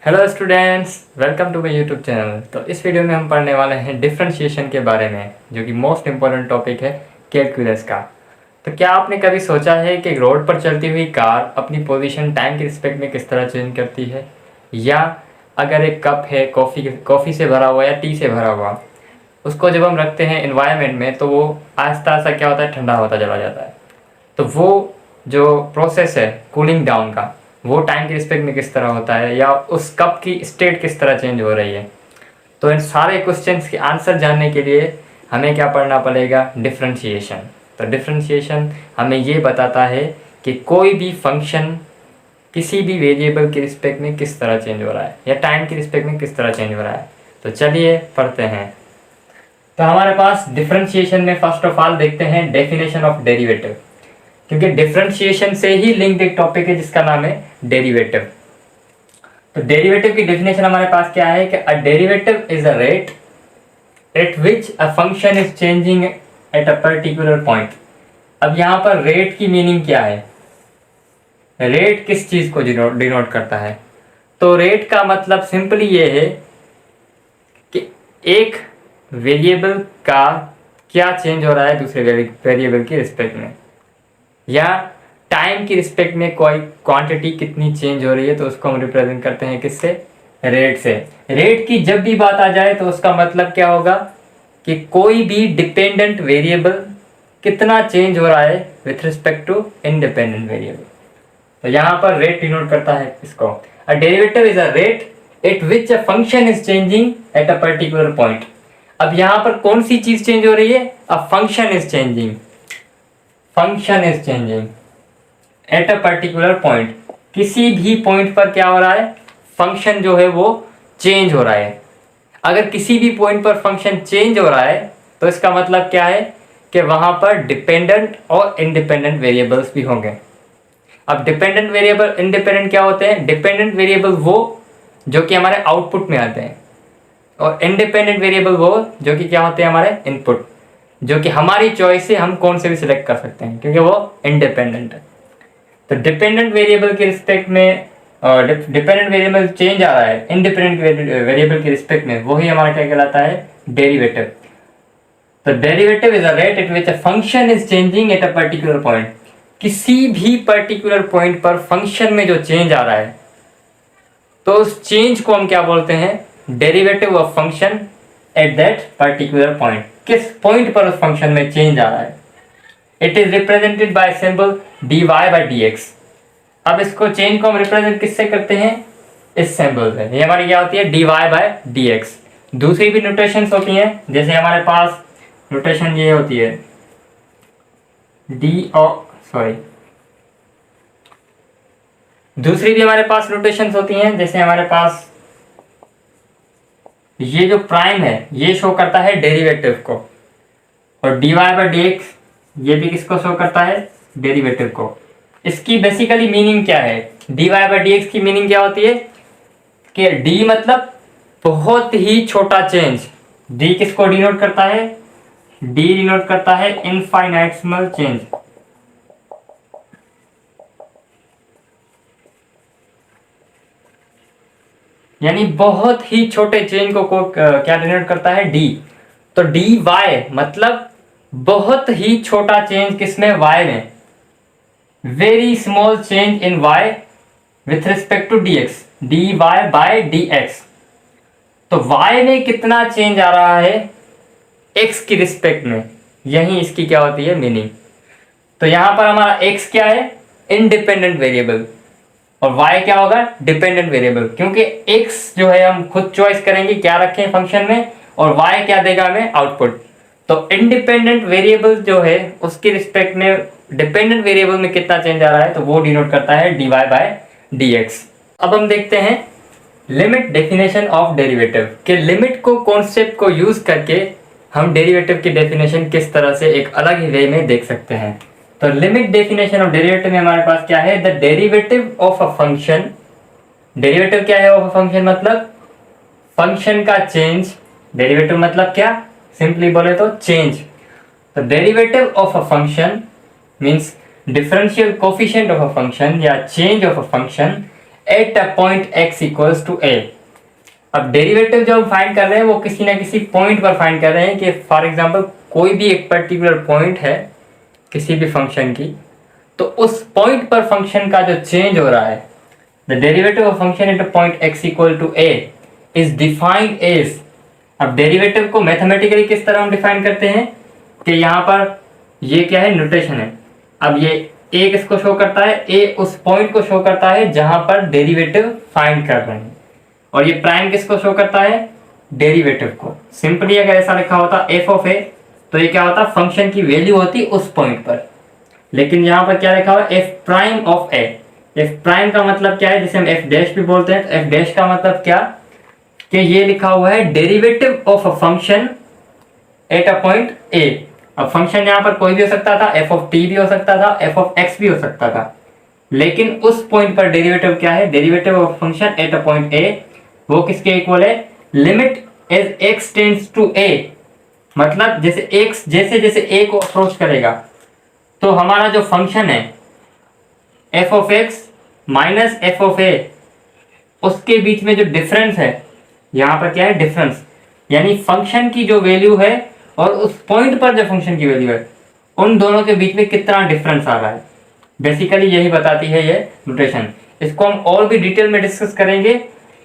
Hello students, welcome to my YouTube channel. तो इस video में हम पढ़ने वाले हैं डिफरेंशिएशन के बारे में, जो कि मोस्ट इम्पोर्टेंट टॉपिक है कैलकुलस का। तो क्या आपने कभी सोचा है कि रोड पर चलती हुई कार अपनी पोजीशन टाइम के रिस्पेक्ट में किस तरह चेंज करती है? या अगर एक कप है कॉफ़ी से भरा हुआ या टी से भरा हुआ, उसको जब हम रखते हैं इन्वायरमेंट में तो वो आहिस्ता आहिस्ता क्या होता है, ठंडा होता चला जाता है। तो वो जो प्रोसेस है कूलिंग डाउन का, वो टाइम के रिस्पेक्ट में किस तरह होता है, या उस कप की स्टेट किस तरह चेंज हो रही है। तो इन सारे क्वेश्चंस के आंसर जानने के लिए हमें क्या पढ़ना पड़ेगा? डिफरेंशिएशन। तो डिफरेंशिएशन हमें ये बताता है कि कोई भी फंक्शन किसी भी वेरिएबल के रिस्पेक्ट में किस तरह चेंज हो रहा है, या टाइम के रिस्पेक्ट में किस तरह चेंज हो रहा है। तो चलिए पढ़ते हैं। तो हमारे पास डिफरेंशिएशन में फर्स्ट ऑफ ऑल देखते हैं डेफिनेशन ऑफ डेरिवेटिव, क्योंकि डिफरेंशिएशन से ही लिंक्ड एक टॉपिक है जिसका नाम है डेरिवेटिव। तो डेरिवेटिव की डेफिनेशन हमारे पास क्या है कि अ derivative is a rate at which a function is changing at a particular point. अब यहाँ पर रेट की मीनिंग क्या है? रेट किस चीज को डिनोट करता है? तो रेट का मतलब सिंपली ये है कि एक वेरिएबल का क्या चेंज हो रहा है दूसरे वेरिएबल के रिस्पेक्ट में, या टाइम की रिस्पेक्ट में कोई क्वांटिटी कितनी चेंज हो रही है, तो उसको हम रिप्रेजेंट करते हैं किससे? रेट से। रेट की जब भी बात आ जाए तो उसका मतलब क्या होगा कि कोई भी डिपेंडेंट वेरिएबल कितना चेंज हो रहा है with respect to independent variable. तो यहाँ पर रेट डिनोट करता है इसको। A derivative is a rate at which a function is changing at a particular point. अब यहाँ पर कौन सी चीज चेंज हो रही है? अ function is changing. Function is changing at a particular point. किसी भी पॉइंट पर क्या हो रहा है? फंक्शन जो है वो चेंज हो रहा है। अगर किसी भी पॉइंट पर फंक्शन चेंज हो रहा है तो इसका मतलब क्या है कि वहां पर डिपेंडेंट और इंडिपेंडेंट वेरिएबल्स भी होंगे। अब डिपेंडेंट वेरिएबल इंडिपेंडेंट क्या होते हैं? डिपेंडेंट वेरिएबल वो जो कि हमारे आउटपुट में आते हैं, और इंडिपेंडेंट वेरिएबल वो जो कि क्या होते हैं? हमारे इनपुट, जो कि हमारी चॉइस से हम कौन से भी सिलेक्ट कर सकते हैं, क्योंकि वो इंडिपेंडेंट है। तो डिपेंडेंट वेरिएबल के रिस्पेक्ट में डिपेंडेंट वेरिएबल चेंज आ रहा है इंडिपेंडेंट वेरिएबल के रिस्पेक्ट में, वही हमारा क्या कहलाता है? डेरिवेटिव। तो derivative is a rate at which a function is changing at a particular point. किसी भी पर्टिकुलर पॉइंट पर फंक्शन में जो चेंज आ रहा है, तो उस चेंज को हम क्या बोलते हैं? Derivative of function at that particular point. किस पॉइंट पर उस फंक्शन में चेंज आ रहा है। It is represented by symbol dy by dx। अब इसको चेंज को हम रिप्रेजेंट किससे करते हैं? इस सिंबल से। ये हमारी क्या होती है? dy by dx। दूसरी भी नोटेशंस होती हैं, जैसे हमारे पास नोटेशन ये होती है दूसरी भी हमारे पास नोटेशंस होती हैं, जैसे हमारे पास ये जो प्राइम है ये शो करता है डेरिवेटिव को, और dy by dx ये भी किसको शो करता है? डेरिवेटिव को। इसकी बेसिकली मीनिंग क्या है? dy by dx की मीनिंग क्या होती है कि d मतलब बहुत ही छोटा चेंज। d किसको डिनोट करता है? d डिनोट करता है इनफाइनाइटेसिमल चेंज। यानी बहुत ही छोटे चेंज को क्या डिनोट करता है? d। तो dy मतलब बहुत ही छोटा चेंज किसमें? y में। Very small change in y with respect to dx, dy by dx। तो y में कितना चेंज आ रहा है x की रिस्पेक्ट में, यही इसकी क्या होती है? मीनिंग। तो यहां पर हमारा x क्या है? इंडिपेंडेंट वेरिएबल, और y क्या होगा? Dependent variable. क्योंकि x जो है हम खुद चॉइस करेंगे क्या रखें फंक्शन में, और y क्या देगा हमें? आउटपुट। तो इंडिपेंडेंट वेरिएबल जो है उसके रिस्पेक्ट में डिपेंडेंट वेरिएबल में कितना चेंज आ रहा है, तो वो डिनोट करता है dy by dx। अब हम देखते हैं लिमिट डेफिनेशन ऑफ डेरिवेटिव के लिमिट को कॉन्सेप्ट को यूज करके हम डेरिवेटिव की डेफिनेशन किस तरह से एक अलग ही वे में देख सकते हैं। तो लिमिट डेफिनेशन ऑफ डेरिवेटिव में हमारे पास क्या है? The derivative of a function. Derivative क्या है? ऑफ अ फंक्शन मतलब फंक्शन का चेंज। डेरिवेटिव मतलब क्या? सिंपली बोले तो चेंज। तो derivative of a function means differential coefficient of a function या change of a function at a point x equals to a। अब डेरिवेटिव जो हम फाइंड कर रहे हैं वो किसी ना किसी पॉइंट पर फाइंड कर रहे हैं कि फॉर एग्जांपल कोई भी एक पर्टिकुलर पॉइंट है किसी भी फंक्शन की, तो उस पॉइंट पर फंक्शन का जो चेंज हो रहा है, the derivative of function at a point x equal to a is defined as. अब डेरिवेटिव को मैथमेटिकली किस तरह हम डिफाइन करते हैं कि यहाँ पर ये क्या है, नोटेशन है। अब ये a किसको शो करता है, a उस पॉइंट को शो करता है जहां पर डेरिवेटिव फाइंड कर रहे हैं, और ये प्राइम किसको शो करता है, डेरिवेटिव को। सिंपली अगर ऐसा लिखा होता f ऑफ a तो ये क्या होता, फंक्शन की वैल्यू होती उस पॉइंट पर। लेकिन यहाँ पर क्या लिखा हुआ है, f prime of a। f prime का मतलब क्या है, जिसे हम f डैश भी बोलते हैं। तो f डैश का मतलब क्या कि ये लिखा हुआ है derivative of a function at a point a। अब फंक्शन यहाँ पर कोई भी हो सकता था, f ऑफ t भी हो सकता था, f ऑफ x भी हो सकता था, लेकिन उस पॉइंट पर डेरिवेटिव क्या है, derivative of function at a point a वो किसके इक्वल है, limit as x tends to a। मतलब जैसे x जैसे जैसे a को अप्रोच करेगा तो हमारा जो फंक्शन है f of x minus f of a, उसके बीच में जो डिफरेंस है, यहाँ पर क्या है, डिफरेंस, यानी फंक्शन की जो वैल्यू है और उस पॉइंट पर जो फंक्शन की वैल्यू है, उन दोनों के बीच में कितना डिफरेंस आ रहा है। बेसिकली यही बताती है ये नोटेशन। इसको हम और भी डिटेल में डिस्कस करेंगे,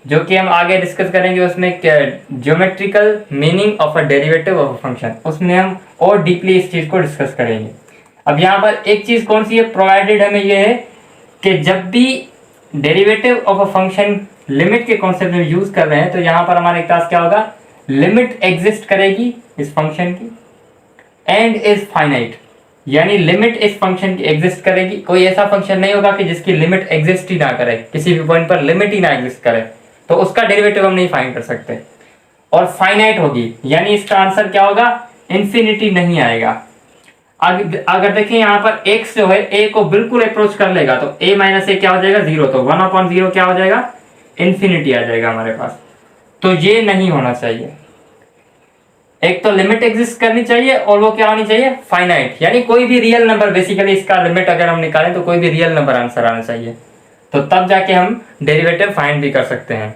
जो कि हम आगे डिस्कस करेंगे उसमें geometrical meaning of a derivative of a function, उसमें हम और डीपली इस चीज को डिस्कस करेंगे। अब यहाँ पर एक चीज कौन सी है, प्रोवाइडेड हमें ये है कि जब भी derivative of a function limit के कॉन्सेप्ट में यूज कर रहे हैं तो यहाँ पर हमारे पास क्या होगा, लिमिट एग्जिस्ट करेगी इस फंक्शन की एंड इज फाइनाइट, यानी लिमिट इस फंक्शन की एग्जिस्ट करेगी। कोई ऐसा फंक्शन नहीं होगा कि जिसकी लिमिट एग्जिस्ट ही ना करे, किसी भी पॉइंट पर लिमिट ही ना एग्जिस्ट करे, तो उसका डेरिवेटिव हम नहीं फाइंड कर सकते। और फाइनाइट होगी, यानी इसका आंसर क्या होगा, इन्फिनिटी नहीं आएगा। अगर देखें यहाँ पर x जो है a को बिल्कुल अप्रोच कर लेगा तो a माइनस ए क्या हो जाएगा, 0। तो 1/0 क्या हो जाएगा, इन्फिनिटी आ जाएगा हमारे पास। तो ये नहीं होना चाहिए। एक तो लिमिट एग्जिस्ट करनी चाहिए और वो क्या होनी चाहिए, फाइनाइट, यानी कोई भी रियल नंबर। बेसिकली इसका लिमिट अगर हम निकालें तो कोई भी रियल नंबर आंसर आना चाहिए, तो तब जाके हम डेरिवेटिव फाइंड भी कर सकते हैं।